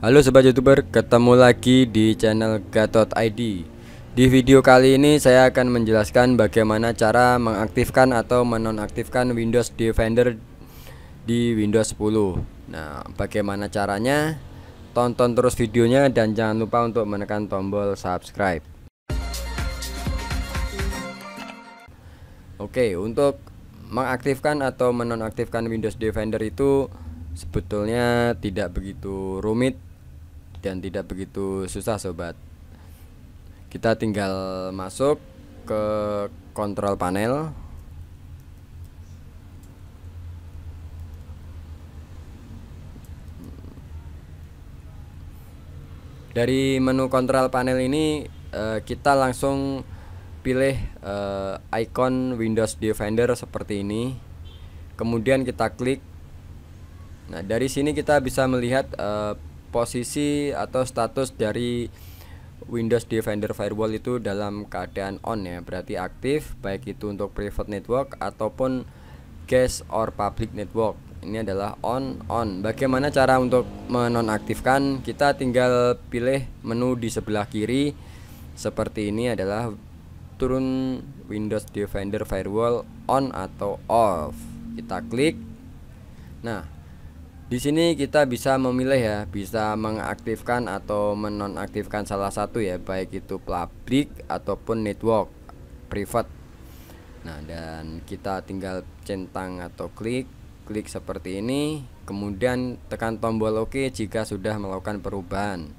Halo Sobat YouTuber, ketemu lagi di channel Gatot.id. Di video kali ini saya akan menjelaskan bagaimana cara mengaktifkan atau menonaktifkan Windows Defender di Windows 10. Nah, bagaimana caranya? Tonton terus videonya dan jangan lupa untuk menekan tombol subscribe. Oke, untuk mengaktifkan atau menonaktifkan Windows Defender itu sebetulnya tidak begitu rumit dan tidak begitu susah sobat. Kita tinggal masuk ke kontrol panel. Dari menu kontrol panel ini kita langsung pilih icon Windows Defender seperti ini. Kemudian kita klik. Nah, dari sini kita bisa melihat posisi atau status dari Windows Defender Firewall itu dalam keadaan on ya, berarti aktif, baik itu untuk private network ataupun guest or public network. Ini adalah on. Bagaimana cara untuk menonaktifkan? Kita tinggal pilih menu di sebelah kiri seperti ini, adalah turun Windows Defender Firewall on atau off. Kita klik. Nah, di sini kita bisa memilih ya, bisa mengaktifkan atau menonaktifkan salah satu ya, baik itu public ataupun network private. Nah, dan kita tinggal centang atau klik seperti ini, kemudian tekan tombol OK jika sudah melakukan perubahan.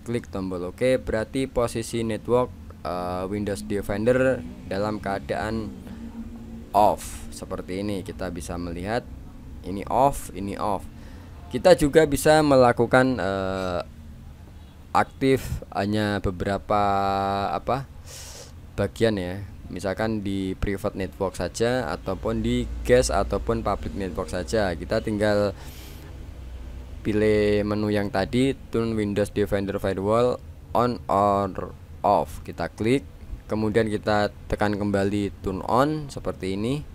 Klik tombol OK berarti posisi network Windows Defender dalam keadaan off seperti ini. Kita bisa melihat ini off, ini off. Kita juga bisa melakukan aktif hanya beberapa bagian ya, misalkan di private network saja ataupun di guest ataupun public network saja. Kita tinggal pilih menu yang tadi, turn Windows Defender Firewall on or off. Kita klik, kemudian kita tekan kembali turn on seperti ini,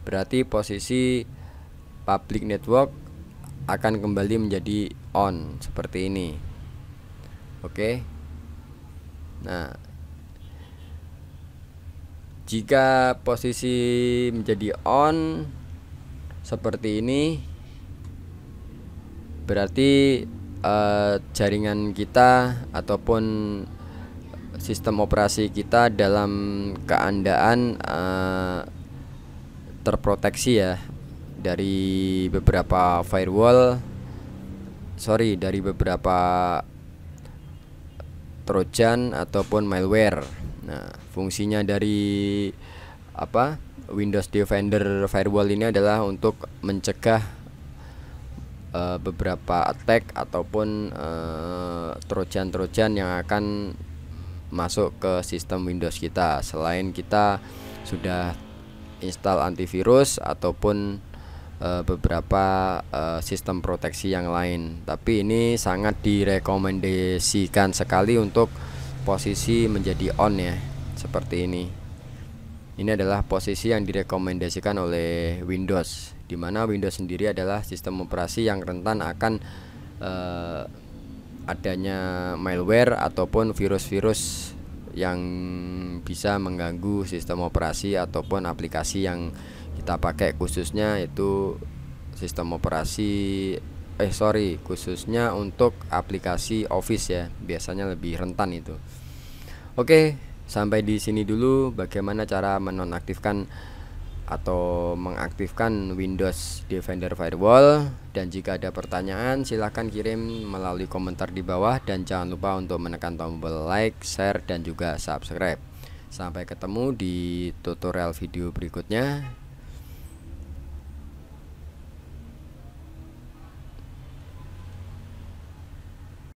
berarti posisi public network akan kembali menjadi on seperti ini. Oke. Nah, jika posisi menjadi on seperti ini, berarti jaringan kita ataupun sistem operasi kita dalam keadaan terproteksi ya, dari beberapa dari beberapa trojan ataupun malware. Nah, fungsinya dari Windows Defender Firewall ini adalah untuk mencegah beberapa attack ataupun trojan yang akan masuk ke sistem Windows kita, selain kita sudah install antivirus ataupun beberapa sistem proteksi yang lain. Tapi ini sangat direkomendasikan sekali untuk posisi menjadi on ya, seperti ini. Ini adalah posisi yang direkomendasikan oleh Windows, dimana Windows sendiri adalah sistem operasi yang rentan akan adanya malware ataupun virus-virus yang bisa mengganggu sistem operasi ataupun aplikasi yang kita pakai, khususnya itu sistem operasi khususnya untuk aplikasi Office ya, biasanya lebih rentan itu. Oke, sampai di sini dulu bagaimana cara menonaktifkan atau mengaktifkan Windows Defender Firewall. Dan jika ada pertanyaan silahkan kirim melalui komentar di bawah, dan jangan lupa untuk menekan tombol like, share, dan juga subscribe. Sampai ketemu di tutorial video berikutnya.